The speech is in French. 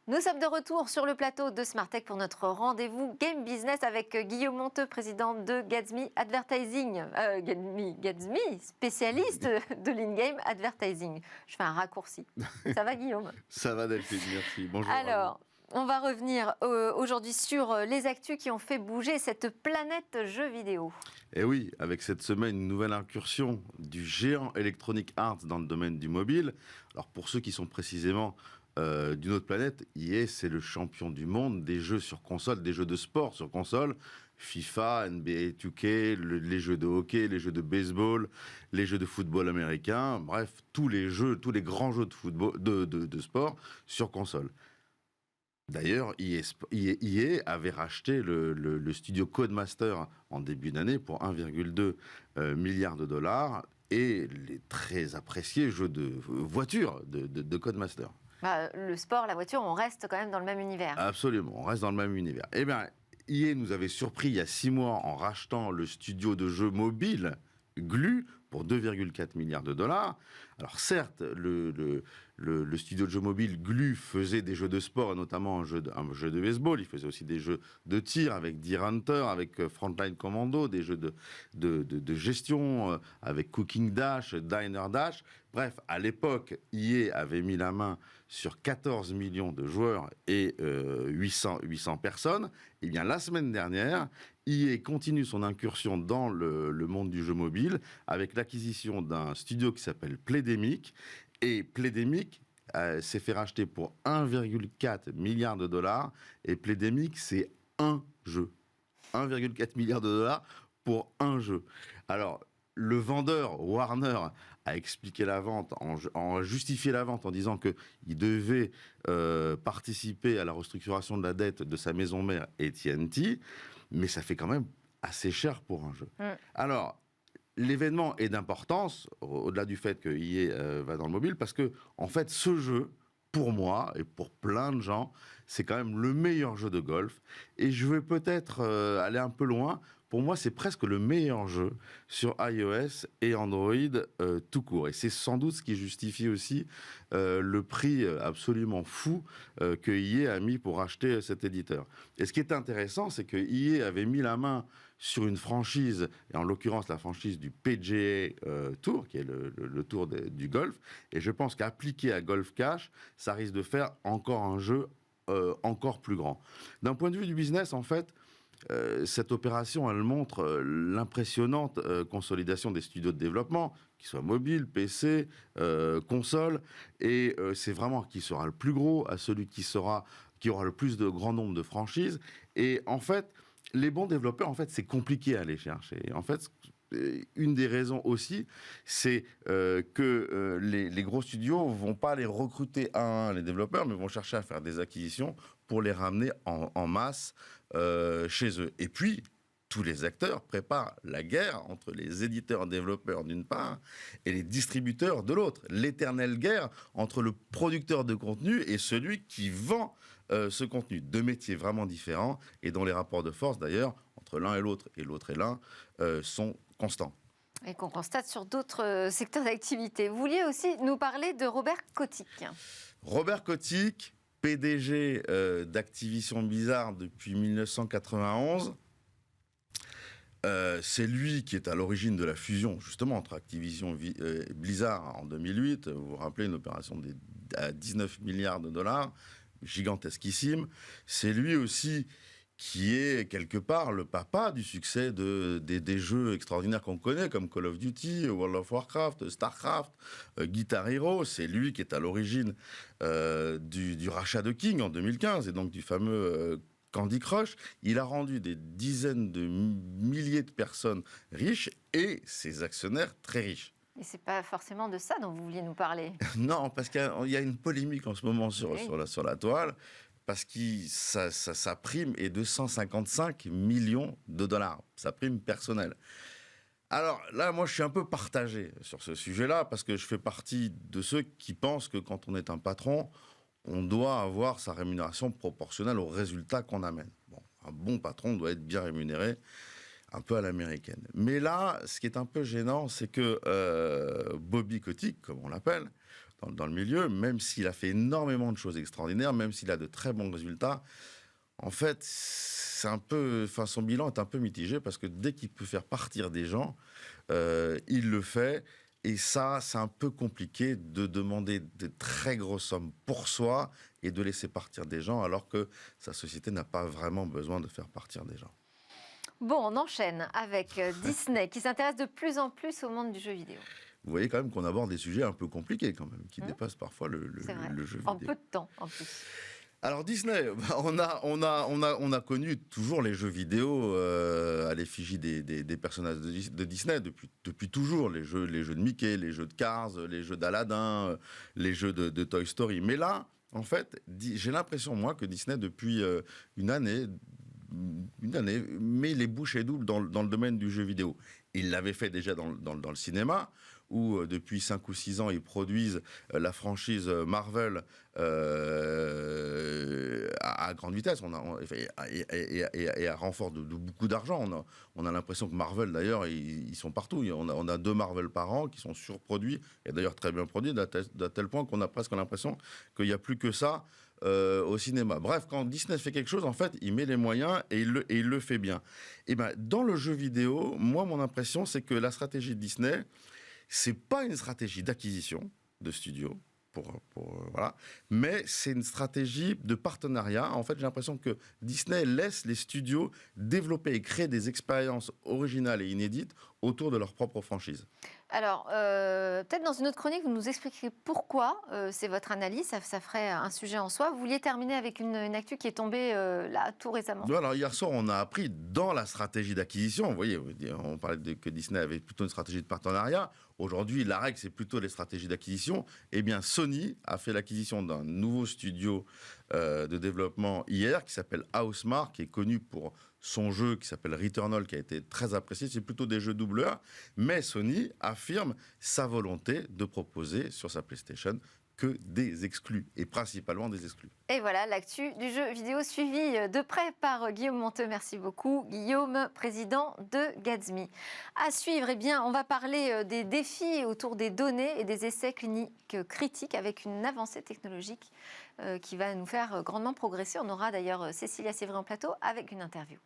Nous sommes de retour sur le plateau de Smart Tech pour notre rendez-vous Game Business avec Guillaume Monteux, président de Gatsby Advertising. Gatsby, spécialiste de l'in-game advertising. Je fais un raccourci. Ça va, Guillaume? Ça va, Delphine, merci. Bonjour. Alors, on va revenir aujourd'hui sur les actus qui ont fait bouger cette planète jeux vidéo. Et oui, avec cette semaine, une nouvelle incursion du géant Electronic Arts dans le domaine du mobile. Alors, pour ceux qui sont précisément d'une autre planète, EA, c'est le champion du monde des jeux sur console, des jeux de sport sur console. FIFA, NBA 2K, les jeux de hockey, les jeux de baseball, les jeux de football américain, bref, tous les grands jeux de football, de sport sur console. D'ailleurs, EA avait racheté le studio Codemaster en début d'année pour 1,2 milliard de dollars et les très appréciés jeux de voitures de Codemaster. Le sport, la voiture, on reste quand même dans le même univers. Absolument, on reste dans le même univers. Eh bien, EA nous avait surpris il y a 6 mois en rachetant le studio de jeux mobile Glu pour 2,4 milliards de dollars. Alors certes, le studio de jeux mobile Glu faisait des jeux de sport, et notamment un jeu de baseball. Il faisait aussi des jeux de tir avec Deer Hunter, avec Frontline Commando, des jeux de gestion avec Cooking Dash, Diner Dash. Bref, à l'époque, EA avait mis la main sur 14 millions de joueurs et 800 personnes. Et bien, la semaine dernière, EA continue son incursion dans le monde du jeu mobile avec l'acquisition d'un studio qui s'appelle Playdemic. Et Playdemic s'est fait racheter pour 1,4 milliard de dollars. Et Playdemic, c'est un jeu. 1,4 milliard de dollars pour un jeu. Alors, le vendeur, Warner, a expliqué la vente, en justifié la vente en disant qu'il devait participer à la restructuration de la dette de sa maison mère AT&T, mais ça fait quand même assez cher pour un jeu. Alors, l'événement est d'importance, au-delà du fait que EA va dans le mobile, parce que, en fait, ce jeu, pour moi et pour plein de gens, c'est quand même le meilleur jeu de golf. Et je vais peut-être aller un peu loin. Pour moi, c'est presque le meilleur jeu sur iOS et Android tout court. Et c'est sans doute ce qui justifie aussi le prix absolument fou que EA a mis pour acheter cet éditeur. Et ce qui est intéressant, c'est que EA avait mis la main sur une franchise, et en l'occurrence la franchise du PGA Tour, qui est le tour du golf. Et je pense qu'appliqué à Golf Cash, ça risque de faire encore un jeu encore plus grand. D'un point de vue du business, en fait, cette opération, elle montre l'impressionnante consolidation des studios de développement, qu'ils soient mobiles, PC, console, et c'est vraiment qui sera le plus gros, à celui qui aura le plus de grand nombre de franchises. Et en fait, les bons développeurs, en fait, c'est compliqué à aller chercher. Et en fait, une des raisons aussi, c'est que les gros studios vont pas aller recruter les développeurs, mais vont chercher à faire des acquisitions pour les ramener en masse chez eux. Et puis, tous les acteurs préparent la guerre entre les éditeurs-développeurs d'une part et les distributeurs de l'autre. L'éternelle guerre entre le producteur de contenu et celui qui vend ce contenu. Deux métiers vraiment différents et dont les rapports de force, d'ailleurs, entre l'un et l'autre et l'un, sont constants. Et qu'on constate sur d'autres secteurs d'activité. Vous vouliez aussi nous parler de Robert Kotick. Robert Kotick, PDG d'Activision Blizzard depuis 1991. C'est lui qui est à l'origine de la fusion, justement, entre Activision et Blizzard en 2008. Vous vous rappelez, une opération à 19 milliards de dollars, gigantesquissime. C'est lui aussi qui est quelque part le papa du succès des jeux extraordinaires qu'on connaît, comme Call of Duty, World of Warcraft, Starcraft, Guitar Hero. C'est lui qui est à l'origine du rachat de King en 2015, et donc du fameux Candy Crush. Il a rendu des dizaines de milliers de personnes riches et ses actionnaires très riches. Et c'est pas forcément de ça dont vous vouliez nous parler. Non, parce qu'il y a une polémique en ce moment sur la toile, parce que sa prime est de 155 millions de dollars, sa prime personnelle. Alors là, moi, je suis un peu partagé sur ce sujet-là, parce que je fais partie de ceux qui pensent que quand on est un patron, on doit avoir sa rémunération proportionnelle aux résultats qu'on amène. Bon, un bon patron doit être bien rémunéré, un peu à l'américaine. Mais là, ce qui est un peu gênant, c'est que Bobby Kotick, comme on l'appelle, dans le milieu, même s'il a fait énormément de choses extraordinaires, même s'il a de très bons résultats, en fait, c'est un peu, enfin, son bilan est un peu mitigé parce que dès qu'il peut faire partir des gens, il le fait. Et ça, c'est un peu compliqué de demander de très grosses sommes pour soi et de laisser partir des gens alors que sa société n'a pas vraiment besoin de faire partir des gens. Bon, on enchaîne avec Disney qui s'intéresse de plus en plus au monde du jeu vidéo. Vous voyez quand même qu'on aborde des sujets un peu compliqués quand même, qui dépassent parfois le jeu vidéo. En peu de temps, en plus. Alors Disney, on a connu toujours les jeux vidéo à l'effigie des personnages de Disney depuis toujours, les jeux de Mickey, les jeux de Cars, les jeux d'Aladin, les jeux de Toy Story. Mais là, en fait, j'ai l'impression, moi, que Disney, depuis une année, met les bouchées doubles dans le domaine du jeu vidéo. Il l'avait fait déjà dans le cinéma, où depuis 5 ou 6 ans, ils produisent la franchise Marvel à grande vitesse et à renfort de beaucoup d'argent. On a l'impression que Marvel, d'ailleurs, ils sont partout. On a 2 Marvel par an qui sont surproduits, et d'ailleurs très bien produits, d'à tel point qu'on a presque l'impression qu'il n'y a plus que ça au cinéma. Bref, quand Disney fait quelque chose, en fait, il met les moyens et il le fait bien. Et ben, dans le jeu vidéo, moi, mon impression, c'est que la stratégie de Disney, c'est pas une stratégie d'acquisition de studios, voilà, mais c'est une stratégie de partenariat. En fait, j'ai l'impression que Disney laisse les studios développer et créer des expériences originales et inédites autour de leur propre franchise. Alors, peut-être dans une autre chronique, vous nous expliquerez pourquoi, c'est votre analyse, ça ferait un sujet en soi. Vous vouliez terminer avec une actu qui est tombée là, tout récemment. Alors, hier soir, on a appris dans la stratégie d'acquisition, vous voyez, on parlait que Disney avait plutôt une stratégie de partenariat. Aujourd'hui, la règle, c'est plutôt les stratégies d'acquisition. Eh bien, Sony a fait l'acquisition d'un nouveau studio de développement hier qui s'appelle Housemarque, qui est connu pour son jeu qui s'appelle Returnal, qui a été très apprécié. C'est plutôt des jeux doubleurs. Mais Sony affirme sa volonté de proposer sur sa PlayStation que des exclus, et principalement des exclus. Et voilà l'actu du jeu vidéo suivi de près par Guillaume Monteux. Merci beaucoup, Guillaume, président de Gatsby. À suivre, eh bien, on va parler des défis autour des données et des essais cliniques critiques avec une avancée technologique qui va nous faire grandement progresser. On aura d'ailleurs Cécilia Sévry en plateau avec une interview.